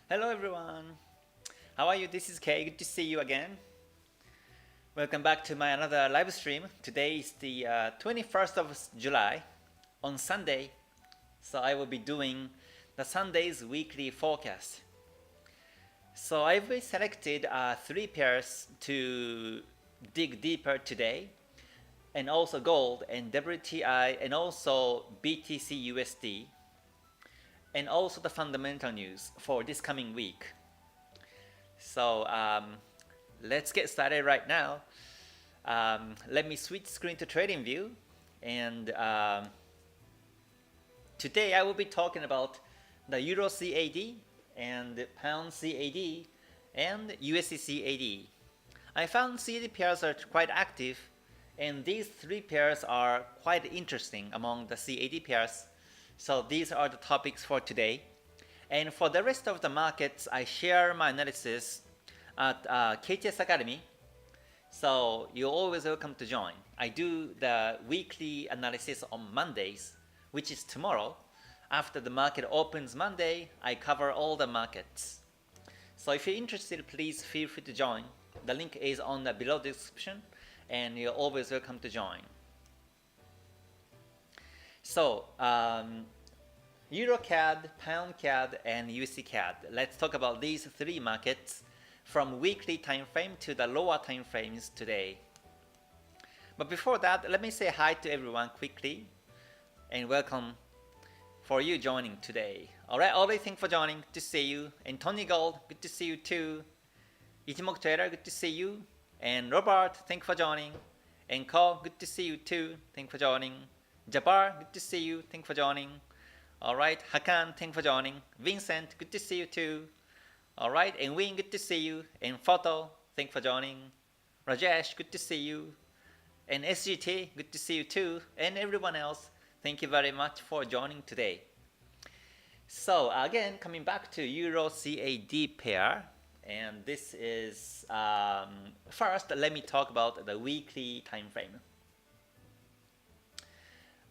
Hello everyone. How are you? This is Kay. Good to see you again. Welcome back to my another live stream. Today is the 21st of July on Sunday. So I will be doing the Sunday's weekly forecast. So I've selected 3 pairs to dig deeper today, and also gold and WTI and also BTCUSD, and also the fundamental news for this coming week. So let's get started right now. Let me switch screen to trading view, and today I will be talking about the Euro CAD and Pound CAD and USD CAD. I found CAD pairs are quite active, and these 3 pairs are quite interesting among the CAD pairs. So these are the topics for today. And for the rest of the markets, I share my analysis at KTS Academy. So you're always welcome to join. I do the weekly analysis on Mondays, which is tomorrow. After the market opens Monday, I cover all the markets. So if you're interested, please feel free to join. The link is on the below description, and you're always welcome to join. So Euro CAD, Pound CAD, and USD CAD. Let's talk about these 3 markets from weekly time frame to the lower time frames today. But before that, let me say hi to everyone quickly and welcome for you joining today. Alright, Ollie, thanks for joining. Good to see you. And Tony Gold, good to see you too. Ichimoku Trader, good to see you. And Robert, thanks for joining. And Cole, good to see you too. Thanks for joining. Jabbar, good to see you. Thanks for joining. Alright, Hakan, thanks for joining. Vincent, good to see you too. Alright, and Win, good to see you. And Photo, thanks for joining. Rajesh, good to see you. And SGT, good to see you too. And everyone else, thank you very much for joining today. So again, coming back to Euro CAD pair, and this is first let me talk about the weekly time frame.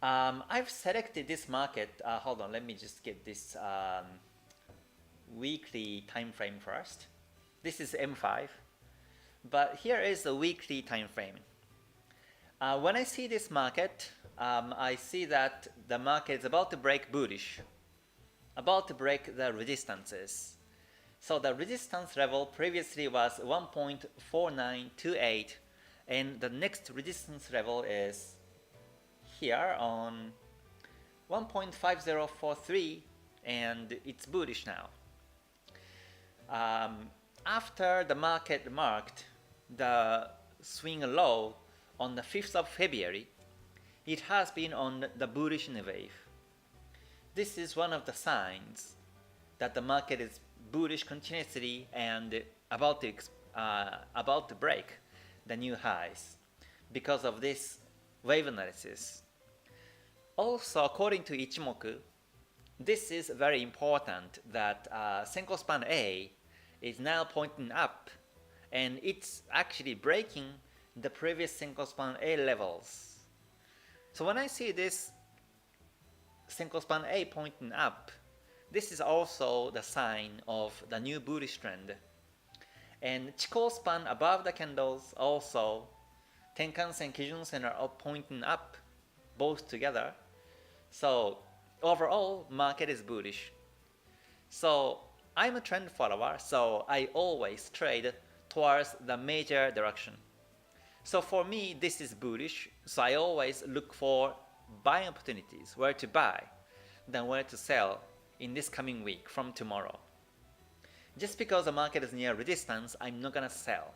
I've selected this market. Hold on, let me just get this weekly time frame first. This is M5, but here is the weekly time frame. When I see this market, I see that the market is about to break bullish, about to break the resistances. So the resistance level previously was 1.4928, and the next resistance level is here on 1.5043, and it's bullish now. After the market marked the swing low on the 5th of February, it has been on the bullish wave. This is one of the signs that the market is bullish continuously and about to break the new highs because of this wave analysis. Also, according to Ichimoku, this is very important that Senko span A is now pointing up, and it's actually breaking the previous Senko span A levels. So when I see this Senko span A pointing up, this is also the sign of the new bullish trend. And Chikou span above the candles also, Tenkan-sen, Kijun-sen are pointing up both together. So overall, market is bullish. So I'm a trend follower, so I always trade towards the major direction. So for me, this is bullish, so I always look for buying opportunities, where to buy, then where to sell in this coming week from tomorrow. Just because the market is near resistance, I'm not gonna sell.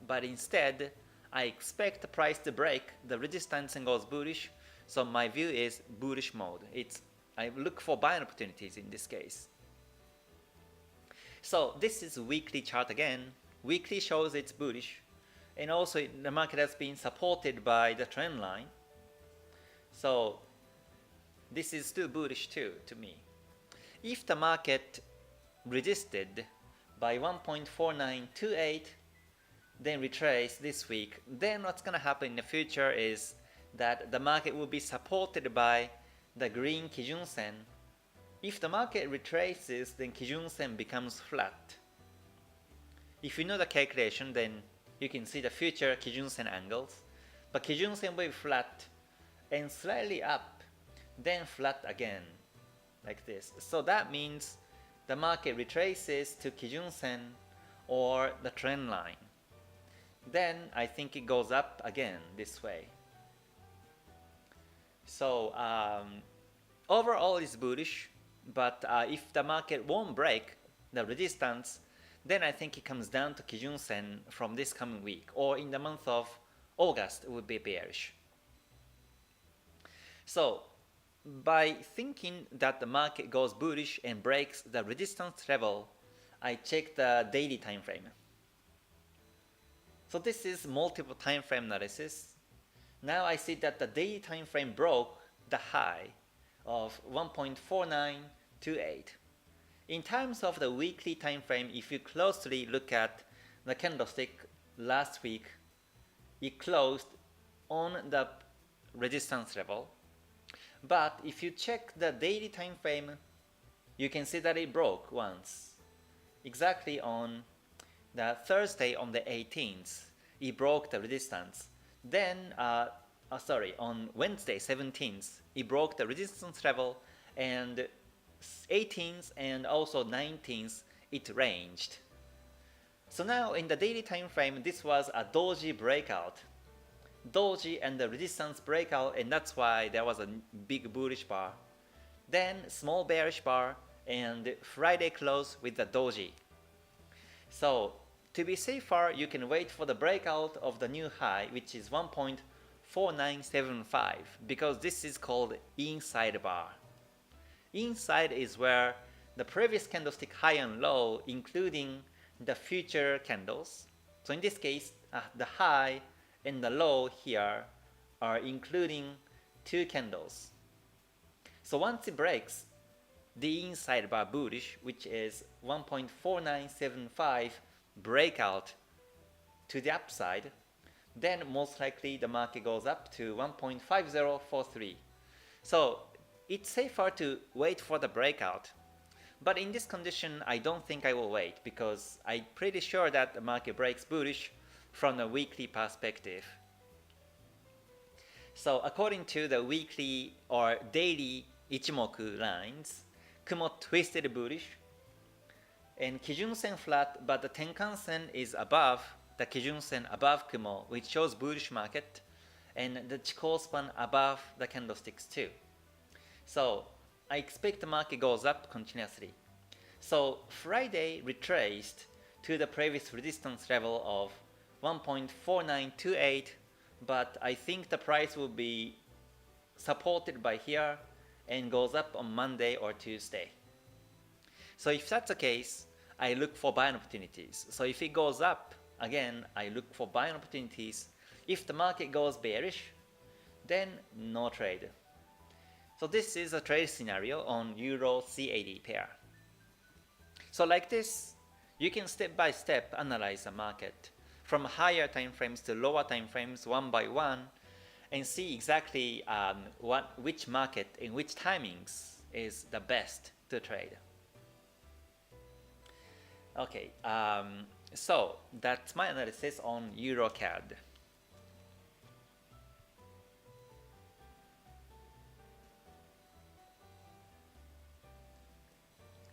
But instead, I expect the price to break the resistance and goes bullish. So my view is bullish mode. I look for buying opportunities in this case. So this is weekly chart again. Weekly shows it's bullish, and also the market has been supported by the trend line. So this is still bullish too to me. If the market resisted by 1.4928, then retrace this week, then what's gonna happen in the future is that the market will be supported by the green Kijun-sen if the market retraces, then Kijun-sen becomes flat. If you know the calculation, then you can see the future Kijun-sen angles. But Kijun-sen will be flat and slightly up, then flat again, like this. So that means the market retraces to Kijun-sen or the trend line. Then I think it goes up again this way. So overall it's bullish, but if the market won't break the resistance, then I think it comes down to Kijun-sen from this coming week, or in the month of August it would be bearish. So by thinking that the market goes bullish and breaks the resistance level, I check the daily time frame. So this is multiple time frame analysis. Now I see that the daily time frame broke the high of 1.4928. In terms of the weekly time frame, if you closely look at the candlestick last week, it closed on the resistance level. But if you check the daily time frame, you can see that it broke once. Exactly on the Thursday on the 18th, it broke the resistance. Then, on Wednesday 17th, it broke the resistance level, and 18th and also 19th, it ranged. So now in the daily time frame, this was a doji breakout. Doji and the resistance breakout, and that's why there was a big bullish bar. Then small bearish bar, and Friday close with the doji. So to be safer, you can wait for the breakout of the new high, which is 1.4975, because this is called inside bar. Inside is where the previous candlestick high and low, including the future candles. So in this case, the high and the low here are including two candles. So once it breaks the inside bar bullish, which is 1.4975 breakout to the upside, then most likely the market goes up to 1.5043. So it's safer to wait for the breakout. But in this condition, I don't think I will wait, because I'm pretty sure that the market breaks bullish from a weekly perspective. So according to the weekly or daily Ichimoku lines, Kumo twisted bullish, and Kijun-sen flat, but the Tenkan-sen is above the Kijun-sen above Kumo, which shows bullish market, and the Chikou span above the candlesticks too. So I expect the market goes up continuously. So Friday retraced to the previous resistance level of 1.4928, but I think the price will be supported by here and goes up on Monday or Tuesday. So if that's the case, I look for buying opportunities. So if it goes up, again, I look for buying opportunities. If the market goes bearish, then no trade. So this is a trade scenario on Euro CAD pair. So like this, you can step by step analyze the market from higher time frames to lower time frames one by one, and see exactly which market in which timings is the best to trade. Okay, so that's my analysis on Euro CAD.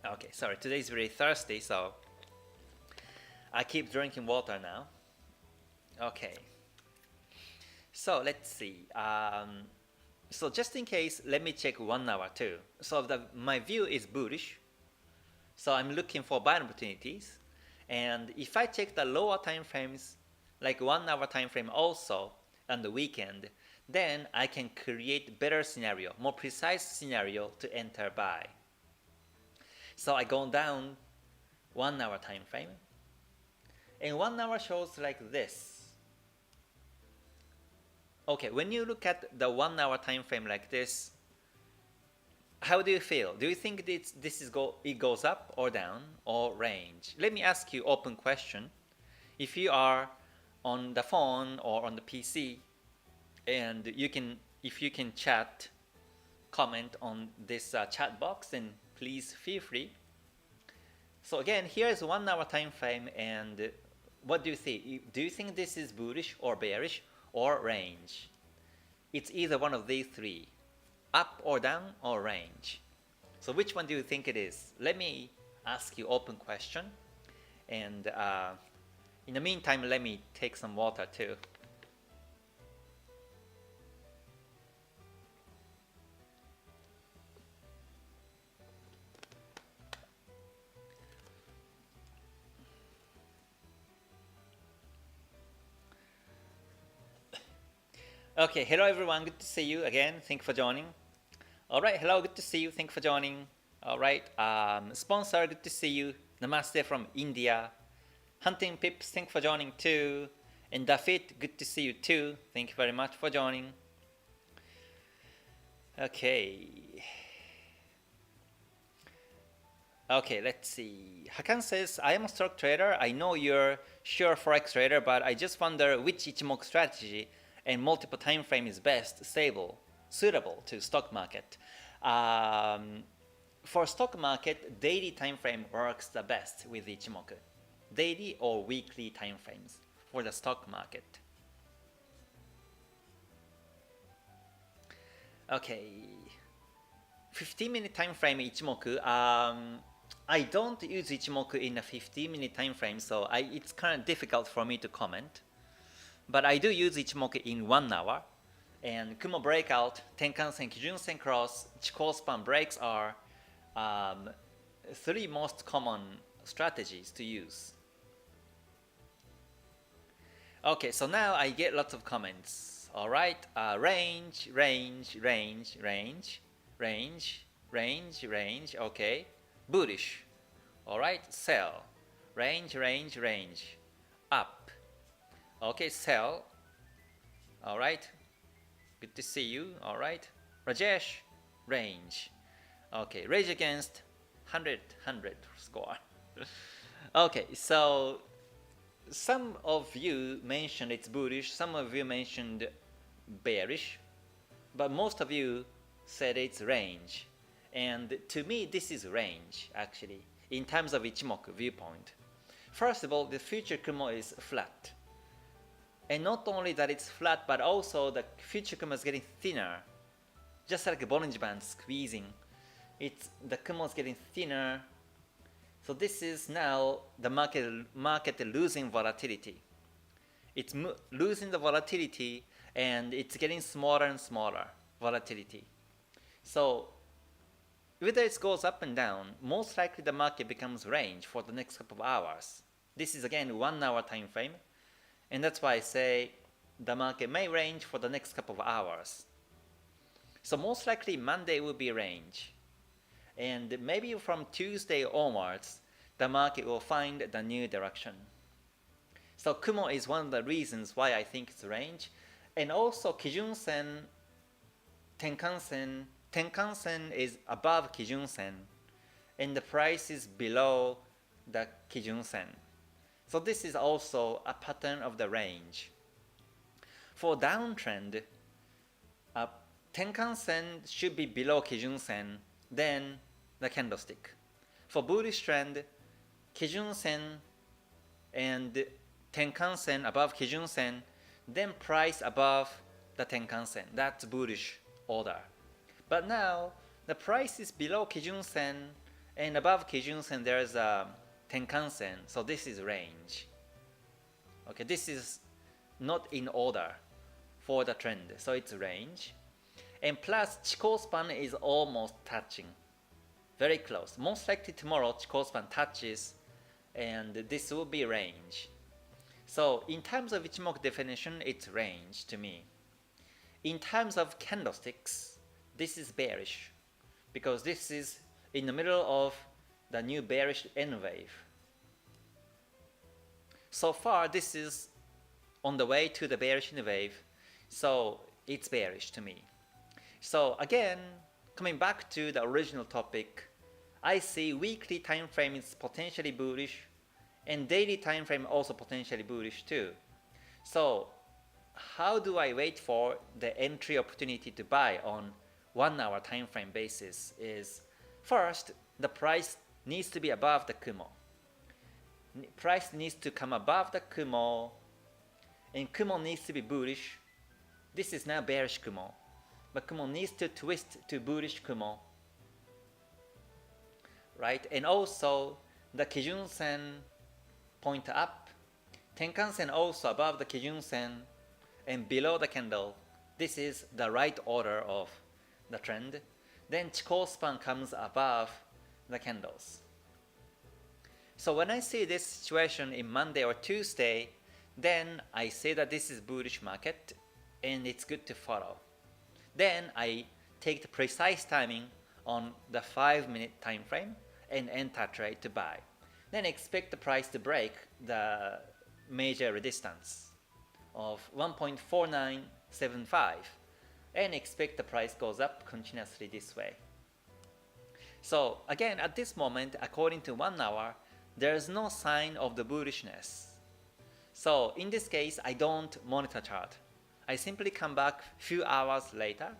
Okay, sorry, today is very thirsty, so I keep drinking water now. Okay, so let's see. So just in case, let me check 1 hour too. So my view is bullish, so I'm looking for buying opportunities. And if I check the lower time frames, like 1 hour time frame also on the weekend, then I can create better scenario, more precise scenario to enter buy. So I go down 1 hour time frame, and 1 hour shows like this. Okay, when you look at the 1 hour time frame like this, how do you feel? Do you think it goes up or down or range? Let me ask you open question. If you are on the phone or on the PC, and if you can comment on this chat box, then please feel free. So again, here is 1 hour time frame, and what do you think? Do you think this is bullish or bearish or range? It's either one of these three, up or down or range. So which one do you think it is? Let me ask you open question, and in the meantime, let me take some water too. Okay, hello everyone, good to see you again. Thank you for joining. All right, hello, good to see you. Thank you for joining. All right, sponsor, good to see you. Namaste from India. Hunting Pips, thank you for joining too. And Dafit, good to see you too. Thank you very much for joining. Okay. Okay, let's see. Hakan says, I am a stock trader. I know you're sure Forex trader, but I just wonder which Ichimoku strategy and multiple time frame is best, stable, suitable to stock market. For stock market, daily time frame works the best with Ichimoku. Daily or weekly time frames for the stock market. Okay, 15-minute time frame Ichimoku. I don't use Ichimoku in a 15-minute time frame, so it's kind of difficult for me to comment. But I do use Ichimoku in 1 hour. And Kumo breakout, Tenkan-sen, Kijun-sen cross, Chikou span breaks are three most common strategies to use. Okay, so now I get lots of comments. All right, range, range, range, range, range, range, range. Okay, bullish. All right, sell. Range, range, range. Up. Okay, sell. All right. Good to see you. All right. Rajesh, range. Okay, rage against 100 score. Okay, so some of you mentioned it's bullish, some of you mentioned bearish, but most of you said it's range. And to me, this is range, actually, in terms of Ichimoku viewpoint. First of all, the future Kumo is flat. And not only that it's flat, but also the future Kumo is getting thinner. Just like a Bollinger Band squeezing. The Kumo is getting thinner. So this is now the market losing volatility. It's losing the volatility, and it's getting smaller and smaller volatility. So whether it goes up and down, most likely the market becomes range for the next couple of hours. This is again 1 hour time frame. And that's why I say the market may range for the next couple of hours. So most likely Monday will be range. And maybe from Tuesday onwards, the market will find the new direction. So Kumo is one of the reasons why I think it's range. And also Kijun-sen, Tenkan-sen. Tenkan-sen is above Kijun-sen. And the price is below the Kijun-sen. So this is also a pattern of the range. For downtrend, Tenkan-sen should be below Kijun-sen, then the candlestick. For bullish trend, Kijun-sen and Tenkan-sen above Kijun-sen, then price above the Tenkan-sen. That's bullish order. But now, the price is below Kijun-sen, and above Kijun-sen there is a Tenkan-sen, so this is range. Okay, this is not in order for the trend, so it's range. And plus, Chikou span is almost touching. Very close. Most likely tomorrow, Chikou span touches, and this will be range. So in terms of Ichimoku definition, it's range to me. In terms of candlesticks, this is bearish, because this is in the middle of the new bearish N wave. So far, this is on the way to the bearish N wave, so it's bearish to me. So again, coming back to the original topic, I see weekly time frame is potentially bullish, and daily time frame also potentially bullish too. So how do I wait for the entry opportunity to buy on 1 hour time frame basis is, first, the price needs to be above the Kumo. Price needs to come above the Kumo, and Kumo needs to be bullish. This is now bearish Kumo, but Kumo needs to twist to bullish Kumo, right? And also the Kijun Sen point up, Tenkan Sen also above the Kijun Sen and below the candle. This is the right order of the trend. Then Chikou span comes above the candles. So when I see this situation in Monday or Tuesday, then I say that this is bullish market and it's good to follow. Then I take the precise timing on the 5-minute time frame and enter trade to buy. Then expect the price to break the major resistance of 1.4975 and expect the price goes up continuously this way. So again, at this moment, according to 1 hour, there is no sign of the bullishness. So in this case, I don't monitor chart. I simply come back few hours later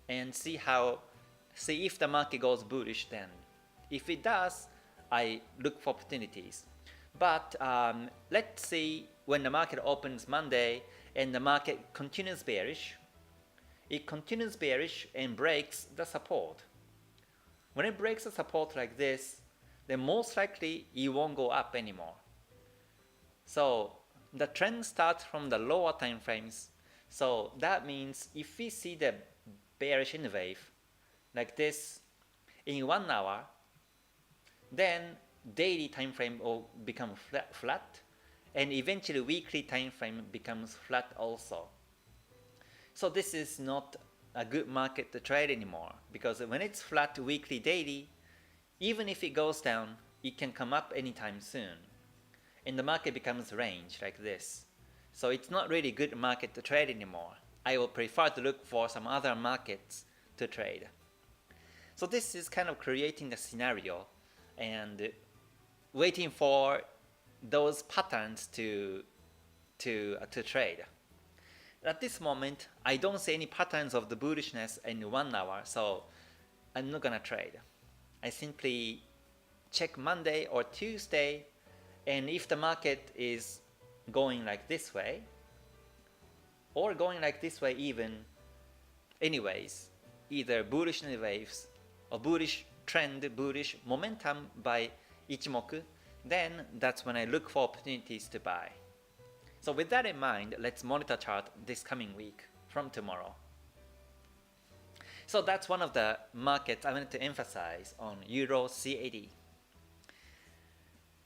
and see if the market goes bullish then. If it does, I look for opportunities. But let's see when the market opens Monday and the market continues bearish. It continues bearish and breaks the support. When it breaks the support like this, then most likely it won't go up anymore. So the trend starts from the lower time frames. So that means if we see the bearish in wave like this in 1 hour, then daily time frame will become flat and eventually weekly time frame becomes flat also. So this is not a good market to trade anymore, because when it's flat weekly daily, even if it goes down, it can come up anytime soon. And the market becomes range like this. So it's not really good market to trade anymore. I will prefer to look for some other markets to trade. So this is kind of creating the scenario and waiting for those patterns to trade. At this moment, I don't see any patterns of the bullishness in 1 hour, so I'm not gonna trade. I simply check Monday or Tuesday, and if the market is going like this way, or going like this way even, anyways, either bullish waves or bullish trend, bullish momentum by Ichimoku, then that's when I look for opportunities to buy. So with that in mind, let's monitor chart this coming week from tomorrow. So that's one of the markets I wanted to emphasize on Euro CAD.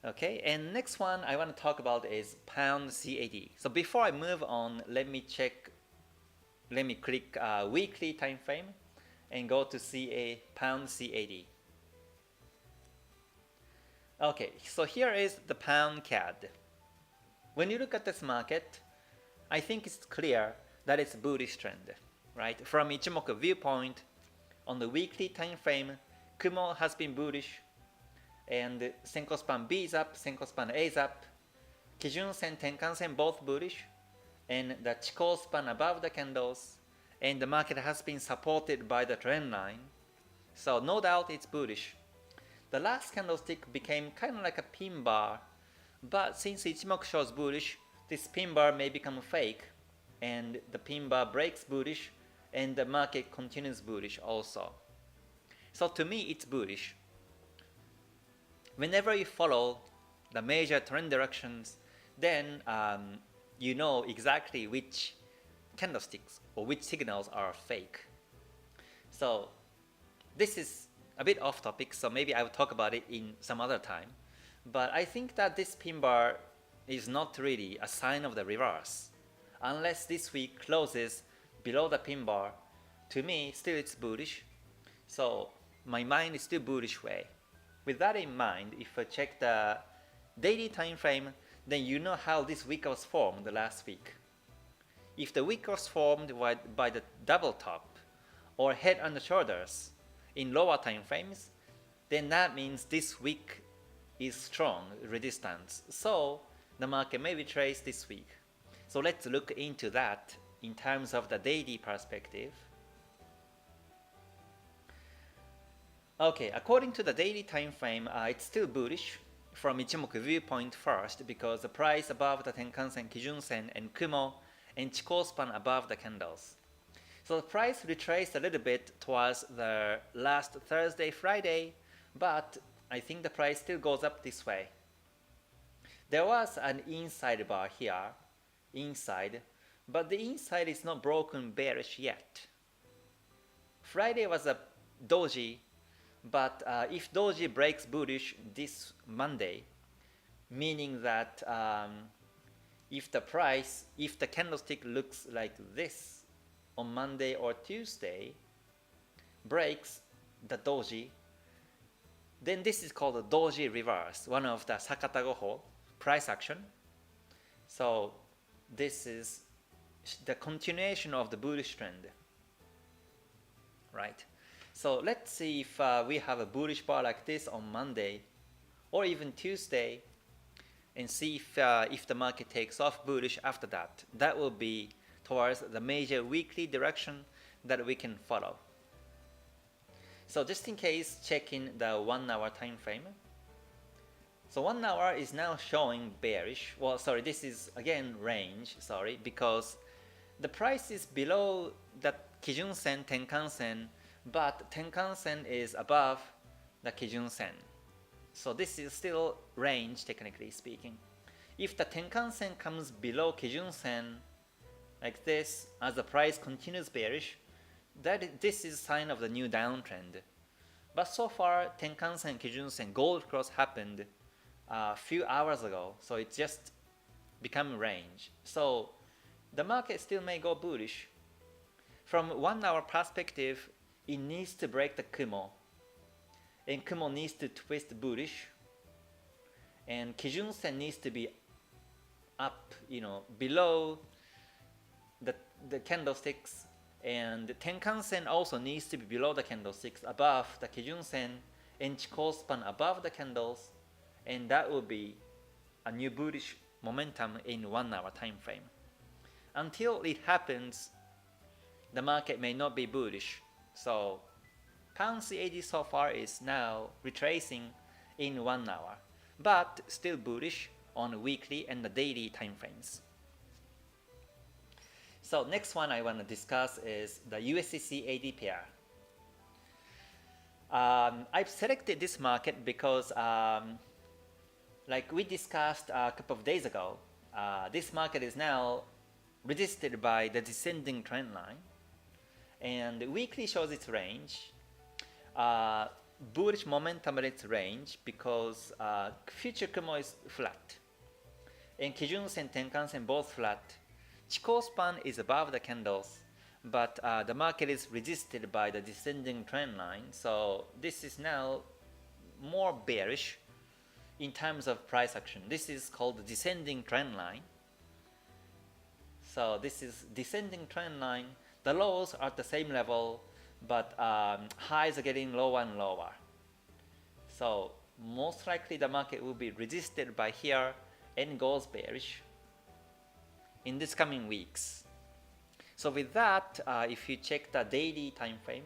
Okay, and next one I want to talk about is Pound CAD. So before I move on, let me click weekly time frame and go to Pound CAD. Okay, so here is the Pound CAD. When you look at this market, I think it's clear that it's a bullish trend, right? From Ichimoku viewpoint, on the weekly time frame, Kumo has been bullish, and Senko span B is up, Senko span A is up, Kijun Sen, Tenkan Sen both bullish, and the Chikou span above the candles, and the market has been supported by the trend line, so no doubt it's bullish. The last candlestick became kind of like a pin bar, but since Ichimoku shows bullish, this pin bar may become fake, and the pin bar breaks bullish, and the market continues bullish also. So to me, it's bullish. Whenever you follow the major trend directions, then you know exactly which candlesticks or which signals are fake. So this is a bit off topic, so maybe I will talk about it in some other time. But I think that this pin bar is not really a sign of the reverse. Unless this week closes below the pin bar, to me, still it's bullish. So my mind is still bullish way. With that in mind, if I check the daily time frame, then you know how this wick was formed last week. If the wick was formed by the double top or head and shoulders in lower time frames, then that means this wick is strong resistance. So the market may retrace this week. So let's look into that in terms of the daily perspective. Okay, according to the daily time frame, it's still bullish from Ichimoku viewpoint first because the price above the Tenkan-sen, Kijun-sen, and Kumo, and Chikou span above the candles. So the price retraced a little bit towards the last Thursday, Friday, but I think the price still goes up this way. There was an inside bar here, inside, but the inside is not broken bearish yet. Friday was a doji, but if doji breaks bullish this Monday, meaning that if the candlestick looks like this on Monday or Tuesday, breaks the doji, then this is called a doji reverse, one of the Sakata Goho price action. So this is the continuation of the bullish trend, right? So let's see if we have a bullish bar like this on Monday or even Tuesday, and see if the market takes off bullish after that. That will be towards the major weekly direction that we can follow. So just in case, checking the 1 hour time frame. So 1 hour is now showing bearish. Well, sorry, this is again range, sorry, because the price is below the Kijun-sen, Tenkan-sen, but Tenkan-sen is above the Kijun-sen. So this is still range, technically speaking. If the Tenkan-sen comes below Kijun-sen like this, as the price continues bearish, this is a sign of the new downtrend. But so far, Tenkan-sen, Kijun-sen, gold cross happened a few hours ago, so it's just become range. So the market still may go bullish. From 1 hour perspective, it needs to break the Kumo, and Kumo needs to twist bullish, and Kijun-sen needs to be up, below the candlesticks, and the Tenkan-sen also needs to be below the candlesticks, above the Kijun-sen, and Chikou span above the candles, and that will be a new bullish momentum in 1 hour time frame. Until it happens, the market may not be bullish. So pound CAD so far is now retracing in 1 hour, but still bullish on weekly and the daily time frames. So next one I want to discuss is the USD CAD pair. I've selected this market because like we discussed a couple of days ago, this market is now resisted by the descending trend line, and weekly shows its range, bullish momentum at its range, because future Kumo is flat, and Kijun-sen, Tenkan-sen both flat. Chikou span is above the candles, but the market is resisted by the descending trend line, so this is now more bearish in terms of price action. This is called the descending trend line. So this is descending trend line. The lows are at the same level, but highs are getting lower and lower. So most likely the market will be resisted by here and goes bearish in this coming weeks. So with that, if you check the daily time frame,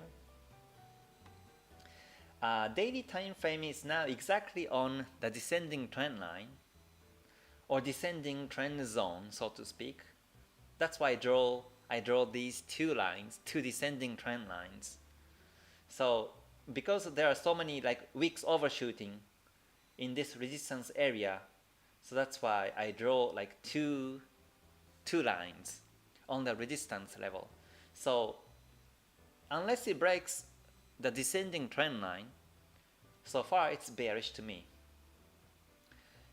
daily time frame is now exactly on the descending trend line, or descending trend zone, so to speak. That's why I draw these two lines, two descending trend lines. So because there are so many like wicks overshooting in this resistance area, so that's why I draw like two lines on the resistance level. So unless it breaks the descending trend line, so far it's bearish to me.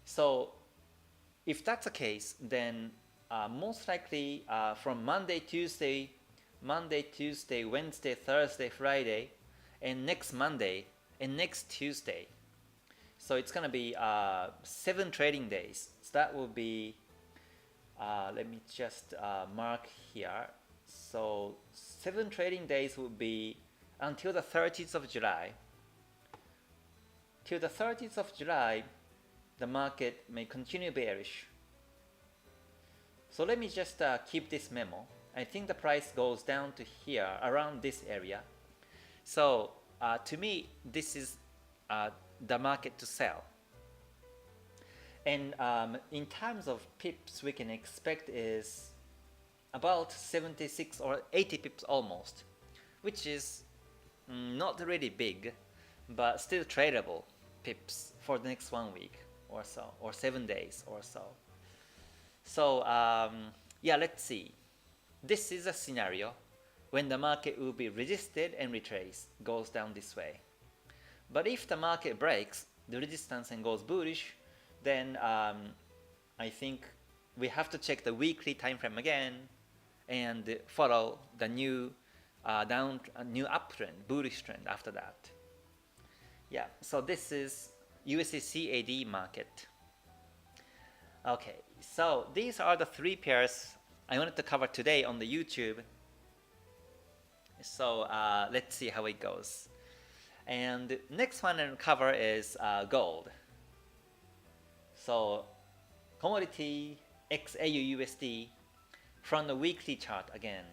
So if that's the case, then most likely from Monday, Tuesday, Wednesday, Thursday, Friday, and next Monday and next Tuesday. So it's gonna be 7 trading days. So that will be, let me just mark here. So 7 trading days will be until the 30th of July. Till the 30th of July, the market may continue bearish. So let me just keep this memo. I think the price goes down to here, around this area. So to me, this is the market to sell. And in terms of pips, we can expect is about 76 or 80 pips almost, which is not really big, but still tradable pips for the next 1 week or so, or 7 days or so. So yeah, let's see. This is a scenario when the market will be resisted and retraced, goes down this way. But if the market breaks the resistance and goes bullish, then I think we have to check the weekly time frame again and follow the new new uptrend, bullish trend after that. Yeah, so this is USD CAD market. Okay, so these are the 3 pairs I wanted to cover today on the YouTube. So let's see how it goes. And next one I'll cover is gold. So commodity XAU USD from the weekly chart again.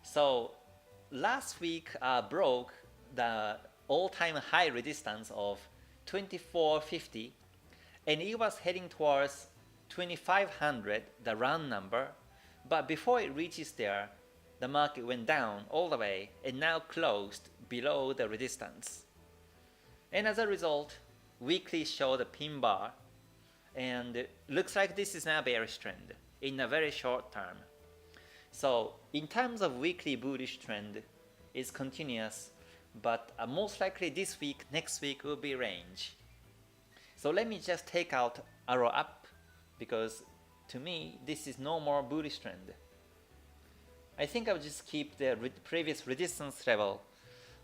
So last week broke the all-time high resistance of 2450, and it was heading towards 2500, the round number, but before it reaches there, the market went down all the way and now closed below the resistance. And as a result, weekly showed a pin bar, and it looks like this is now a bearish trend in a very short term. So in terms of weekly bullish trend is continuous, but most likely this week, next week will be range. So let me just take out arrow up, because to me this is no more bullish trend. I think I'll just keep the previous resistance level,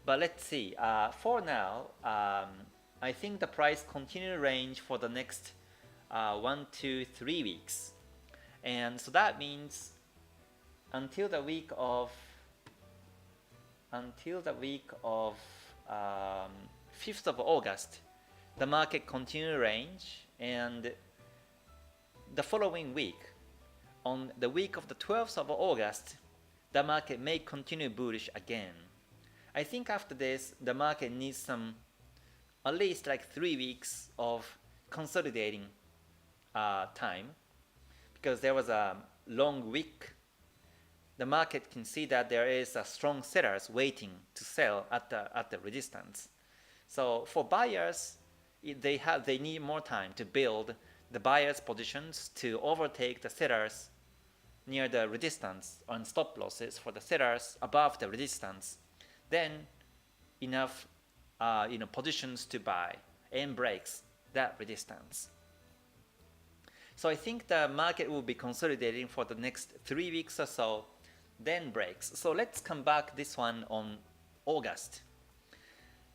but let's see. For now, I think the price continue range for the next 1 to 3 weeks, and so that means until the week of 5th of August, the market continue range, and the following week, on the week of the 12th of August, the market may continue bullish again. I think after this, the market needs some, at least like 3 weeks of consolidating time, because there was a long week. The market can see that there is a strong sellers waiting to sell at the resistance. So for buyers, they need more time to build the buyers' positions to overtake the sellers near the resistance on stop losses for the sellers above the resistance. Then enough positions to buy and breaks that resistance. So I think the market will be consolidating for the next 3 weeks or so, then breaks. So let's come back this one on August.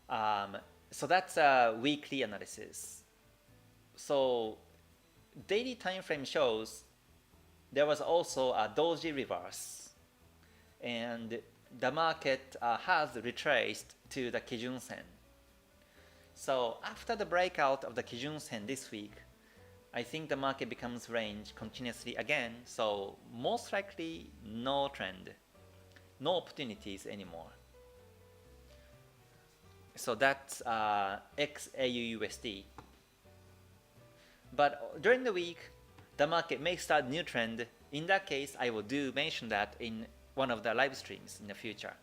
So that's a weekly analysis. So daily time frame shows there was also a doji reverse, and the market has retraced to the Kijun Sen. So after the breakout of the Kijun Sen this week, I think the market becomes range continuously again, so most likely no trend, no opportunities anymore. So that's XAU USD. But during the week, the market may start new trend. In that case, I will mention that in one of the live streams in the future.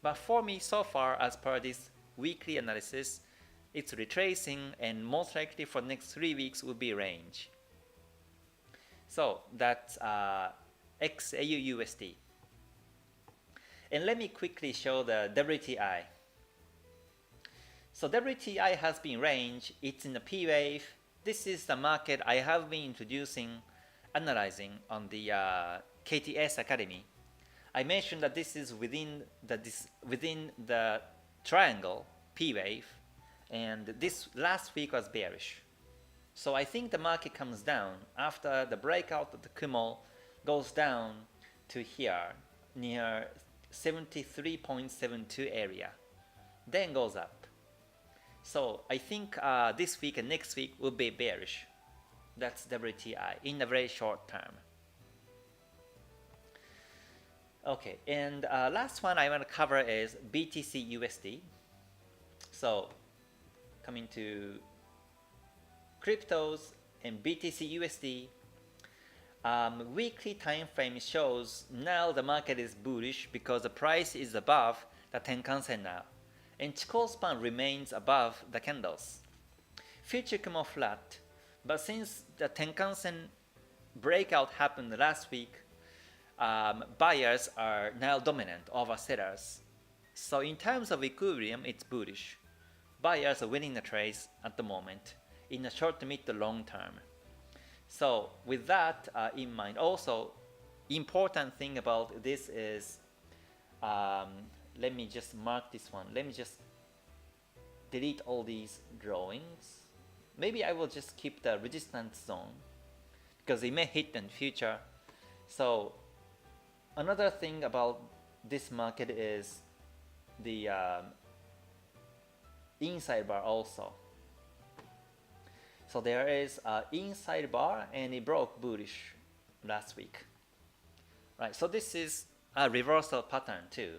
But for me, so far, as per this weekly analysis, it's retracing, and most likely for the next 3 weeks will be range. So that's XAU USD. And let me quickly show the WTI. So WTI has been range, it's in the P wave. This is the market I have been analyzing on the KTS Academy. I mentioned that this is within the triangle P wave, and this last week was bearish. So I think the market comes down after the breakout of the Kumo, goes down to here near 73.72 area, then goes up. So I think this week and next week will be bearish. That's WTI in a very short term. Okay, and last one I want to cover is BTCUSD. So coming to cryptos and BTCUSD, weekly time frame shows now the market is bullish because the price is above the Tenkan-sen now, and Chikou span remains above the candles. Future Kumo flat, but since the Tenkan-sen breakout happened last week, buyers are now dominant over sellers. So in terms of equilibrium, it's bullish. Buyers are winning the trades at the moment in the short to mid to long term. So with that in mind, also important thing about this is, let me just mark this one. Let me just delete all these drawings. Maybe I will just keep the resistance zone because it may hit in the future. So another thing about this market is the inside bar also. So there is an inside bar and it broke bullish last week. Right, so this is a reversal pattern too.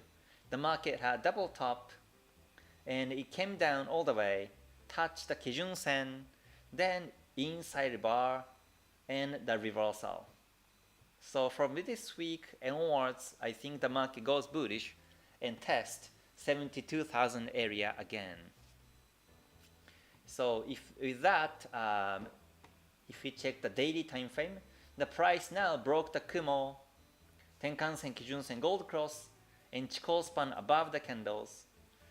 The market had double top and it came down all the way, touched the Kijun Sen, then inside bar and the reversal. So from this week onwards, I think the market goes bullish and test 72,000 area again. So if with that, if we check the daily time frame, the price now broke the Kumo, Tenkan-sen, Kijun-sen, Gold Cross, and Chikou span above the candles.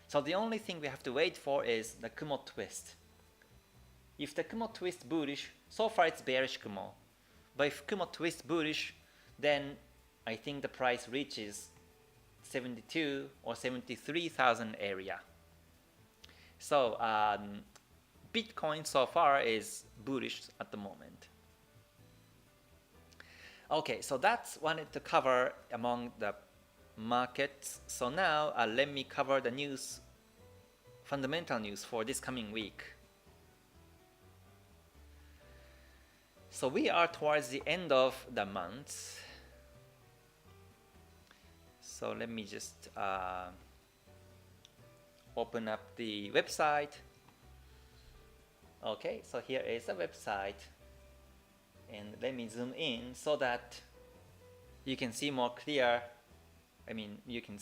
So the only thing we have to wait for is the Kumo twist. If the Kumo twist bullish, so far it's bearish Kumo. But if Kumo twist bullish, then I think the price reaches 72 or 73,000 area. So Bitcoin so far is bullish at the moment. Okay, so that's wanted to cover among the markets. So now let me cover the news, fundamental news for this coming week. So we are towards the end of the month. So let me just open up the website. Okay, so here is the website. And let me zoom in so that you can see more clear. I mean, you can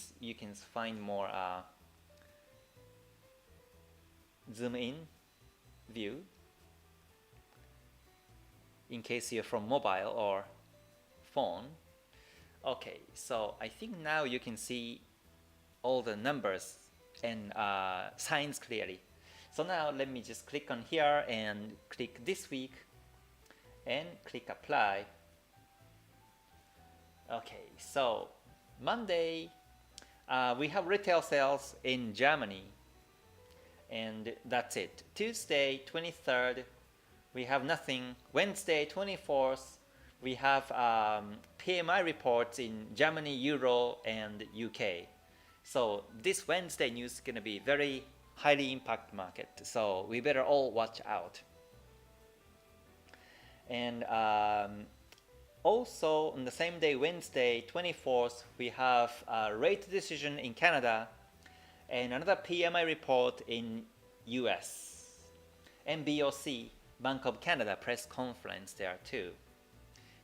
find more zoom in view in case you're from mobile or phone. Okay, so I think now you can see all the numbers and signs clearly. So now let me just click on here and click this week and click apply. Okay, so Monday we have retail sales in Germany and that's it. Tuesday 23rd we have nothing. Wednesday 24th we have PMI reports in Germany, Euro and UK. So this Wednesday news is going to be very highly impact market, so we better all watch out. And also on the same day, Wednesday 24th, we have a rate decision in Canada and another PMI report in US. BOC, Bank of Canada press conference there too.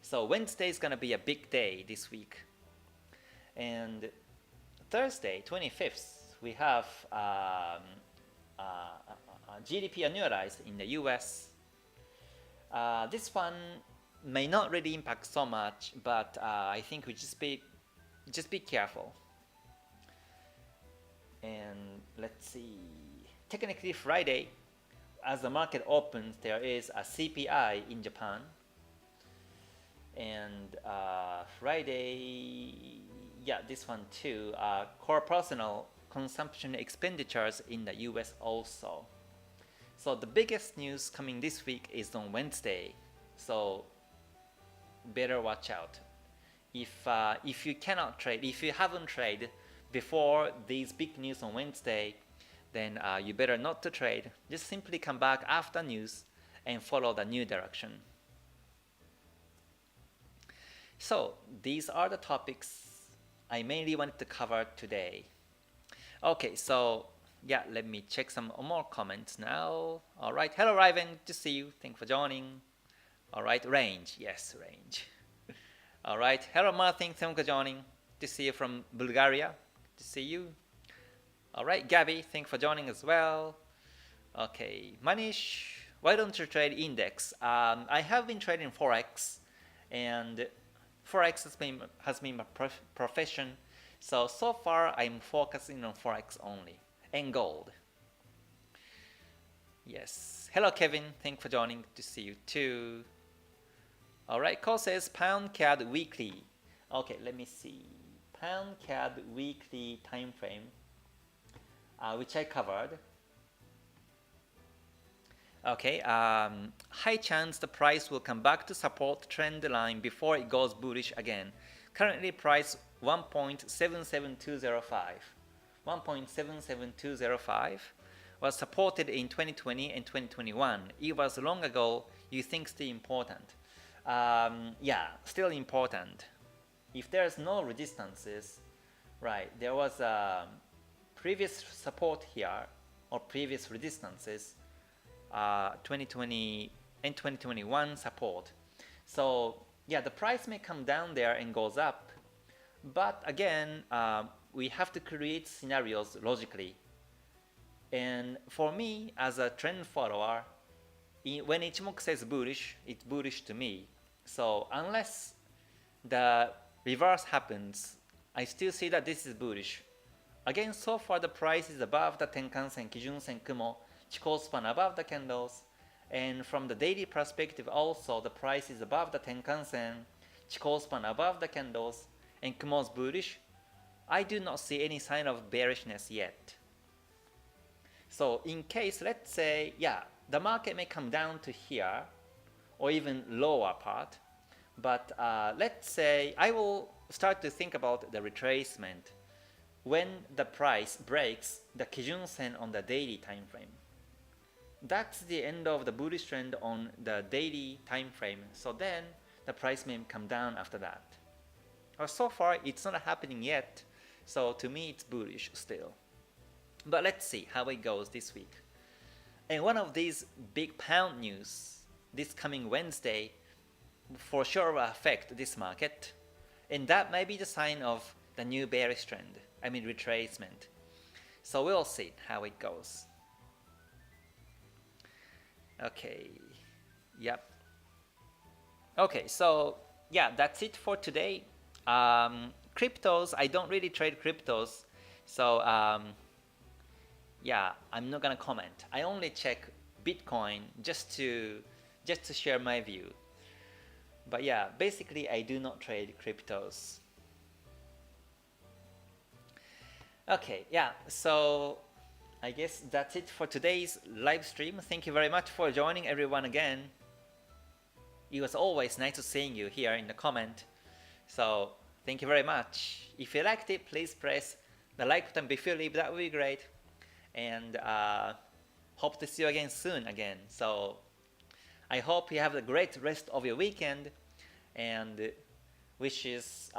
So Wednesday is going to be a big day this week. And Thursday 25th, we have GDP annualized in the US. This one may not really impact so much, but I think we just be careful. And let's see. Technically Friday, as the market opens, there is a CPI in Japan. And Friday, yeah, this one too. Core personal consumption expenditures in the US also. So the biggest news coming this week is on Wednesday. So better watch out. If you cannot trade, if you haven't traded before these big news on Wednesday, then you better not to trade. Just simply come back after news and follow the new direction. So these are the topics I mainly wanted to cover today. Okay, so yeah, let me check some more comments now. All right, hello Raven, good to see you. Thanks for joining. All right, range, yes, range. All right, hello Martin, thanks for joining. Good to see you from Bulgaria. Good to see you. All right, Gabby, thanks for joining as well. Okay, Manish, why don't you trade index? I have been trading Forex, and Forex has been my profession. So far I'm focusing on Forex only and gold. Yes. Hello Kevin, thanks for joining. Good to see you too. Alright, Cole says Pound CAD weekly. Okay, let me see. Pound CAD weekly time frame, which I covered. Okay, high chance the price will come back to support trend line before it goes bullish again. Currently price 1.77205. 1.77205 was supported in 2020 and 2021. It was long ago. You think still important? Yeah, still important. If there's no resistances, right? There was a previous support here or previous resistances. 2020 and 2021 support. So yeah, the price may come down there and goes up, but again, we have to create scenarios logically. And for me, as a trend follower, when Ichimoku says bullish, it's bullish to me. So unless the reverse happens, I still see that this is bullish. Again, so far the price is above the Tenkan-sen, Kijun-sen, Kumo, Chikou span above the candles, and from the daily perspective also the price is above the Tenkan-sen, Chikou span above the candles, and Kumo's bullish. I do not see any sign of bearishness yet. So in case, let's say, yeah, the market may come down to here or even lower part, but let's say I will start to think about the retracement when the price breaks the Kijun-sen on the daily time frame. That's the end of the bullish trend on the daily time frame. So then the price may come down after that. So far it's not happening yet. So to me it's bullish still. But let's see how it goes this week. And one of these big pound news this coming Wednesday for sure will affect this market. And that may be the sign of the new bearish trend. I mean retracement. So we'll see how it goes. Okay, yep. Okay, so yeah, that's it for today. Cryptos, I don't really trade cryptos, so yeah, I'm not gonna comment. I only check Bitcoin just to share my view. But yeah, basically I do not trade cryptos. Okay, yeah, so I guess that's it for today's live stream. Thank you very much for joining everyone again. It was always nice to seeing you here in the comment. So thank you very much. If you liked it, please press the like button before you leave. That would be great. And hope to see you again soon again. So I hope you have a great rest of your weekend and wishes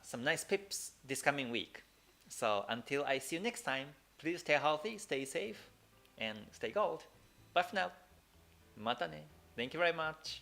some nice pips this coming week. So until I see you next time, please stay healthy, stay safe, and stay gold. Bye for now. Mata ne. Thank you very much.